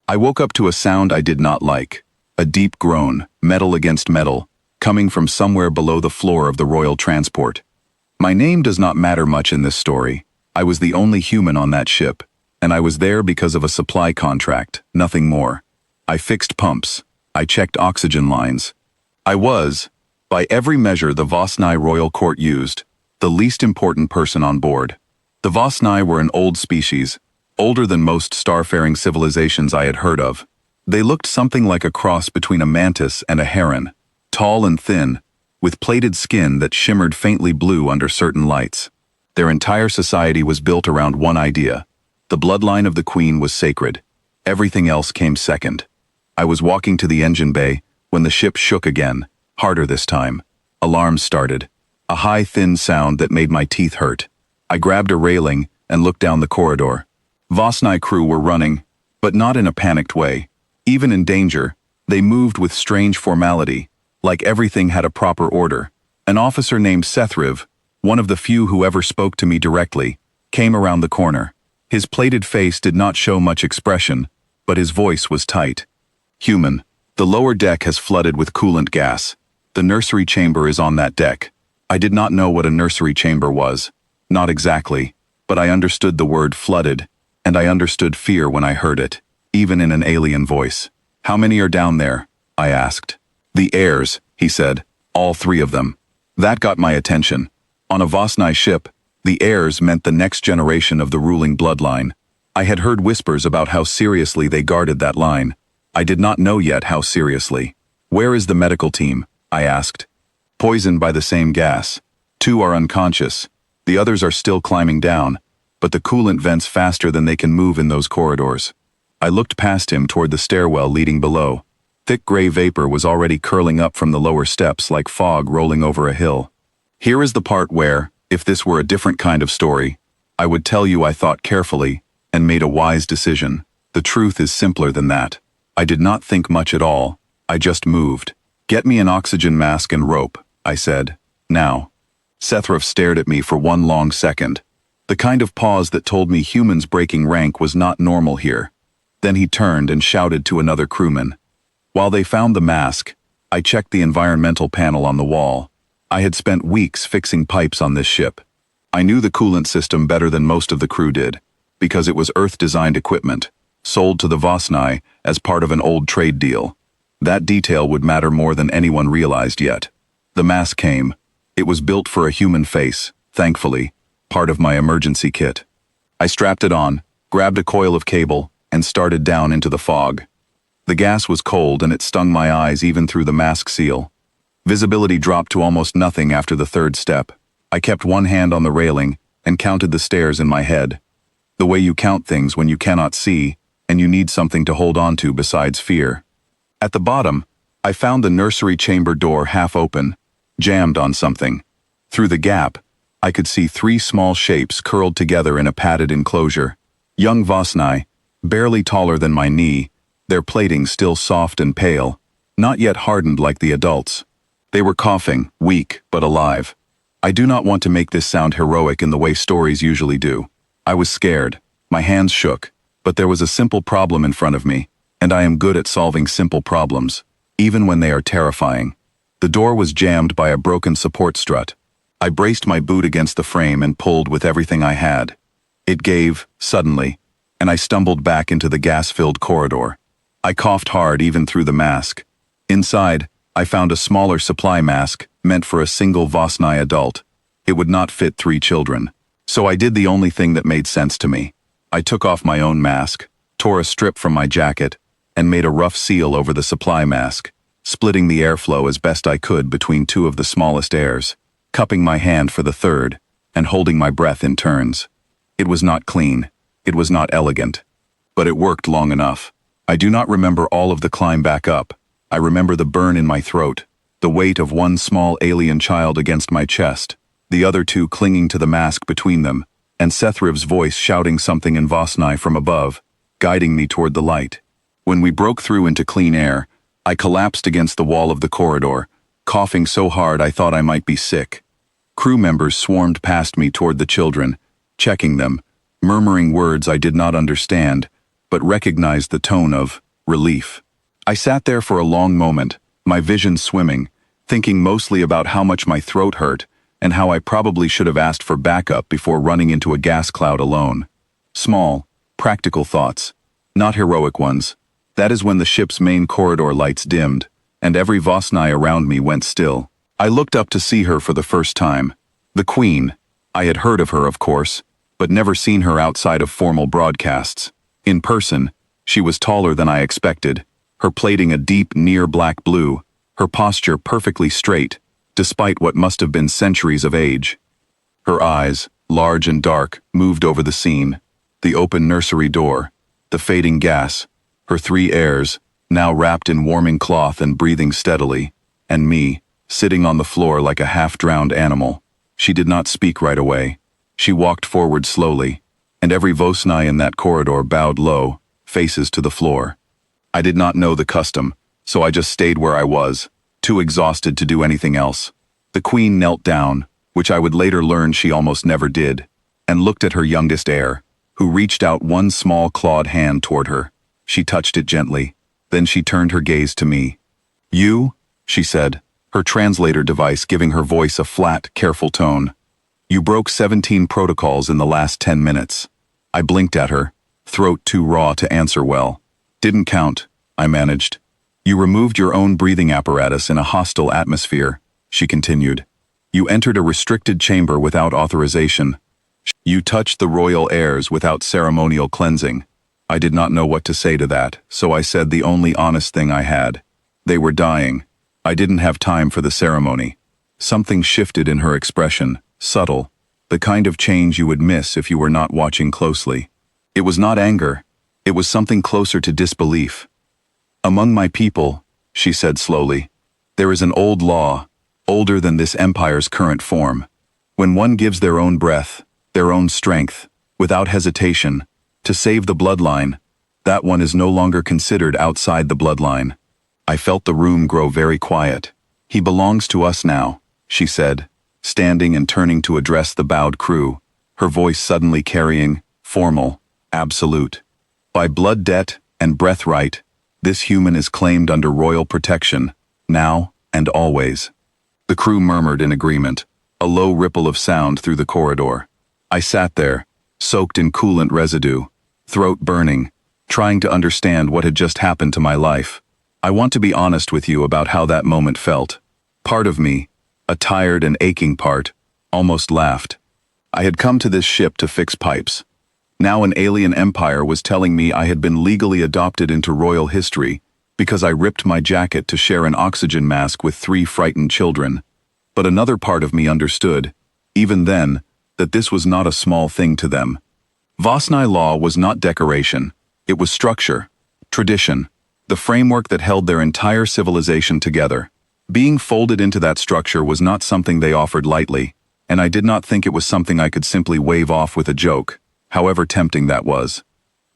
I woke up to a sound I did not like. A deep groan, metal against metal, coming from somewhere below the floor of the Royal Transport. My name does not matter much in this story. I was the only human on that ship, and I was there because of a supply contract, nothing more. I fixed pumps. I checked oxygen lines. I was, by every measure the Vosnai Royal Court used, the least important person on board. The Vosnai were an old species, older than most starfaring civilizations I had heard of. They looked something like a cross between a mantis and a heron, tall and thin, with plated skin that shimmered faintly blue under certain lights. Their entire society was built around one idea. The bloodline of the Queen was sacred. Everything else came second. I was walking to the engine bay when the ship shook again, harder this time. Alarms started. A high, thin sound that made my teeth hurt. I grabbed a railing and looked down the corridor. Vosnai crew were running, but not in a panicked way. Even in danger, they moved with strange formality, like everything had a proper order. An officer named Sethriv, one of the few who ever spoke to me directly, came around the corner. His plated face did not show much expression, but his voice was tight. Human, the lower deck has flooded with coolant gas. The nursery chamber is on that deck. I did not know what a nursery chamber was. Not exactly, but I understood the word flooded, and I understood fear when I heard it, even in an alien voice. How many are down there? I asked. The heirs, he said, all 3 of them. That got my attention. On a Vosnai ship, the heirs meant the next generation of the ruling bloodline. I had heard whispers about how seriously they guarded that line. I did not know yet how seriously. Where is the medical team? I asked. Poisoned by the same gas. 2 are unconscious. The others are still climbing down, but the coolant vents faster than they can move in those corridors. I looked past him toward the stairwell leading below. Thick gray vapor was already curling up from the lower steps like fog rolling over a hill. Here is the part where, if this were a different kind of story, I would tell you I thought carefully and made a wise decision. The truth is simpler than that. I did not think much at all. I just moved. Get me an oxygen mask and rope, I said. Now. Sethriv stared at me for one long second. The kind of pause that told me humans breaking rank was not normal here. Then he turned and shouted to another crewman. While they found the mask, I checked the environmental panel on the wall. I had spent weeks fixing pipes on this ship. I knew the coolant system better than most of the crew did, because it was Earth-designed equipment, sold to the Vosnai as part of an old trade deal. That detail would matter more than anyone realized yet. The mask came. It was built for a human face, thankfully, part of my emergency kit. I strapped it on, grabbed a coil of cable, and started down into the fog. The gas was cold and it stung my eyes even through the mask seal. Visibility dropped to almost nothing after the 3rd step. I kept one hand on the railing and counted the stairs in my head. The way you count things when you cannot see, and you need something to hold on to besides fear. At the bottom, I found the nursery chamber door half open, jammed on something. Through the gap, I could see 3 small shapes curled together in a padded enclosure. Young Vosnai, barely taller than my knee, their plating still soft and pale, not yet hardened like the adults. They were coughing, weak but alive. I do not want to make this sound heroic in the way stories usually do. I was scared. My hands shook, but there was a simple problem in front of me, and I am good at solving simple problems, even when they are terrifying. The door was jammed by a broken support strut. I braced my boot against the frame and pulled with everything I had. It gave, suddenly, and I stumbled back into the gas-filled corridor. I coughed hard even through the mask. Inside, I found a smaller supply mask meant for a single Vosnai adult. It would not fit 3 children. So I did the only thing that made sense to me. I took off my own mask, tore a strip from my jacket, and made a rough seal over the supply mask, splitting the airflow as best I could between 2 of the smallest airs, cupping my hand for the 3rd, and holding my breath in turns. It was not clean. It was not elegant. But it worked long enough. I do not remember all of the climb back up. I remember the burn in my throat, the weight of one small alien child against my chest, the other 2 clinging to the mask between them, and Sethriv's voice shouting something in Vosnai from above, guiding me toward the light. When we broke through into clean air, I collapsed against the wall of the corridor, coughing so hard I thought I might be sick. Crew members swarmed past me toward the children, checking them, murmuring words I did not understand, but recognized the tone of relief. I sat there for a long moment, my vision swimming, thinking mostly about how much my throat hurt and how I probably should have asked for backup before running into a gas cloud alone. Small, practical thoughts, not heroic ones. That is when the ship's main corridor lights dimmed, and every Vosnai around me went still. I looked up to see her for the first time. The Queen. I had heard of her, of course, but never seen her outside of formal broadcasts. In person, she was taller than I expected, her plating a deep, near black blue, her posture perfectly straight, despite what must have been centuries of age. Her eyes, large and dark, moved over the scene, the open nursery door, the fading gas, her three heirs, now wrapped in warming cloth and breathing steadily, and me, sitting on the floor like a half-drowned animal. She did not speak right away. She walked forward slowly, and every Vosnai in that corridor bowed low, faces to the floor. I did not know the custom, so I just stayed where I was, too exhausted to do anything else. The Queen knelt down, which I would later learn she almost never did, and looked at her youngest heir, who reached out one small clawed hand toward her. She touched it gently. Then she turned her gaze to me. "You?" she said, her translator device giving her voice a flat, careful tone. "You broke 17 protocols in the last 10 minutes. I blinked at her, throat too raw to answer well. "Didn't count," I managed. "You removed your own breathing apparatus in a hostile atmosphere," she continued. "You entered a restricted chamber without authorization. You touched the royal heirs without ceremonial cleansing." I did not know what to say to that, so I said the only honest thing I had. They were dying. I didn't have time for the ceremony. Something shifted in her expression, subtle, the kind of change you would miss if you were not watching closely. It was not anger. It was something closer to disbelief. "Among my people," she said slowly, "there is an old law, older than this empire's current form. When one gives their own breath, their own strength, without hesitation, to save the bloodline, that one is no longer considered outside the bloodline." I felt the room grow very quiet. "He belongs to us now," she said, standing and turning to address the bowed crew, her voice suddenly carrying, formal, absolute. "By blood debt and breath right, this human is claimed under royal protection, now and always." The crew murmured in agreement, a low ripple of sound through the corridor. I sat there, soaked in coolant residue, throat burning, trying to understand what had just happened to my life. I want to be honest with you about how that moment felt. Part of me, a tired and aching part, almost laughed. I had come to this ship to fix pipes. Now an alien empire was telling me I had been legally adopted into royal history because I ripped my jacket to share an oxygen mask with 3 frightened children. But another part of me understood, even then, that this was not a small thing to them. Vosnai law was not decoration. It was structure, tradition, the framework that held their entire civilization together. Being folded into that structure was not something they offered lightly, and I did not think it was something I could simply wave off with a joke, however tempting that was.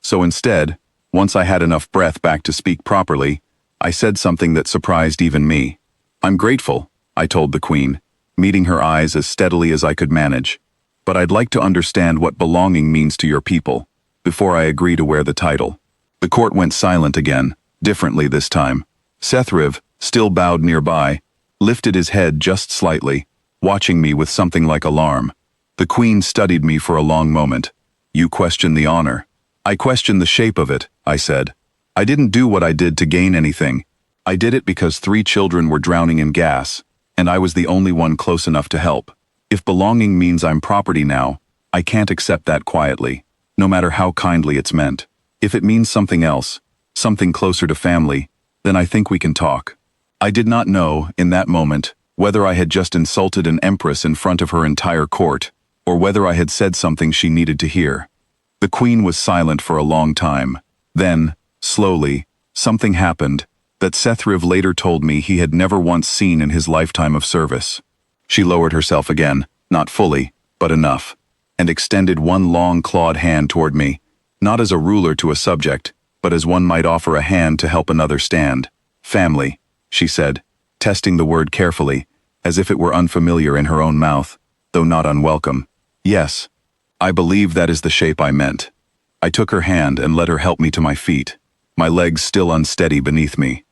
So instead, once I had enough breath back to speak properly, I said something that surprised even me. "I'm grateful," I told the Queen, meeting her eyes as steadily as I could manage. "But I'd like to understand what belonging means to your people, before I agree to wear the title." The court went silent again, differently this time. Sethriv, still bowed nearby, lifted his head just slightly, watching me with something like alarm. The Queen studied me for a long moment. "You question the honor." "I question the shape of it," I said. "I didn't do what I did to gain anything. I did it because 3 children were drowning in gas, and I was the only one close enough to help. If belonging means I'm property now, I can't accept that quietly, no matter how kindly it's meant. If it means something else, something closer to family, then I think we can talk." I did not know, in that moment, whether I had just insulted an empress in front of her entire court, or whether I had said something she needed to hear. The Queen was silent for a long time. Then, slowly, something happened that Sethriv later told me he had never once seen in his lifetime of service. She lowered herself again, not fully, but enough, and extended one long clawed hand toward me, not as a ruler to a subject, but as one might offer a hand to help another stand. "Family," she said, testing the word carefully, as if it were unfamiliar in her own mouth, though not unwelcome. "Yes, I believe that is the shape I meant." I took her hand and let her help me to my feet, my legs still unsteady beneath me.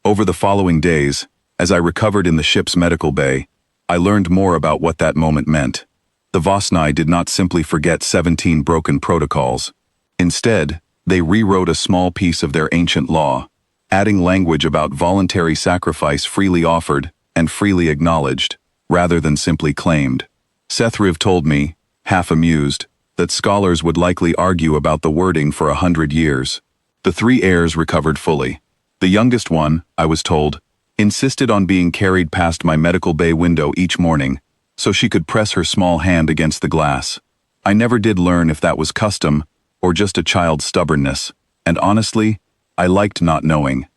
Over the following days, as I recovered in the ship's medical bay, I learned more about what that moment meant. The Vosni did not simply forget 17 broken protocols. Instead, they rewrote a small piece of their ancient law, adding language about voluntary sacrifice freely offered and freely acknowledged, rather than simply claimed. Sethriv told me, half amused, that scholars would likely argue about the wording for 100 years. The 3 heirs recovered fully. The youngest one, I was told, insisted on being carried past my medical bay window each morning so she could press her small hand against the glass. I never did learn if that was custom or just a child's stubbornness, and honestly, I liked not knowing.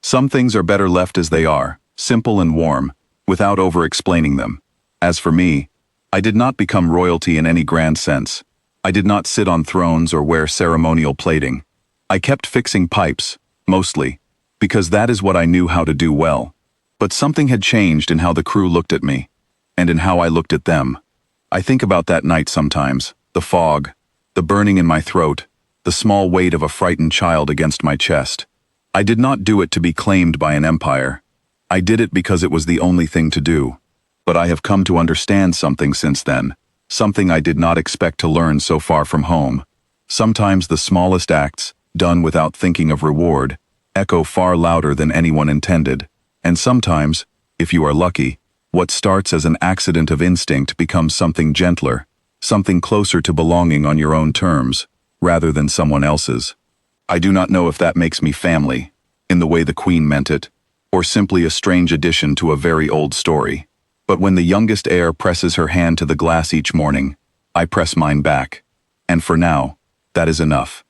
Some things are better left as they are, simple and warm, without over-explaining them. As for me, I did not become royalty in any grand sense. I did not sit on thrones or wear ceremonial plating. I kept fixing pipes, mostly, because that is what I knew how to do well. But something had changed in how the crew looked at me, and in how I looked at them. I think about that night sometimes, the fog, the burning in my throat, the small weight of a frightened child against my chest. I did not do it to be claimed by an empire. I did it because it was the only thing to do. But I have come to understand something since then, something I did not expect to learn so far from home. Sometimes the smallest acts, done without thinking of reward, echo far louder than anyone intended. And sometimes, if you are lucky, what starts as an accident of instinct becomes something gentler, something closer to belonging on your own terms, rather than someone else's. I do not know if that makes me family, in the way the Queen meant it, or simply a strange addition to a very old story. But when the youngest heir presses her hand to the glass each morning, I press mine back. And for now, that is enough.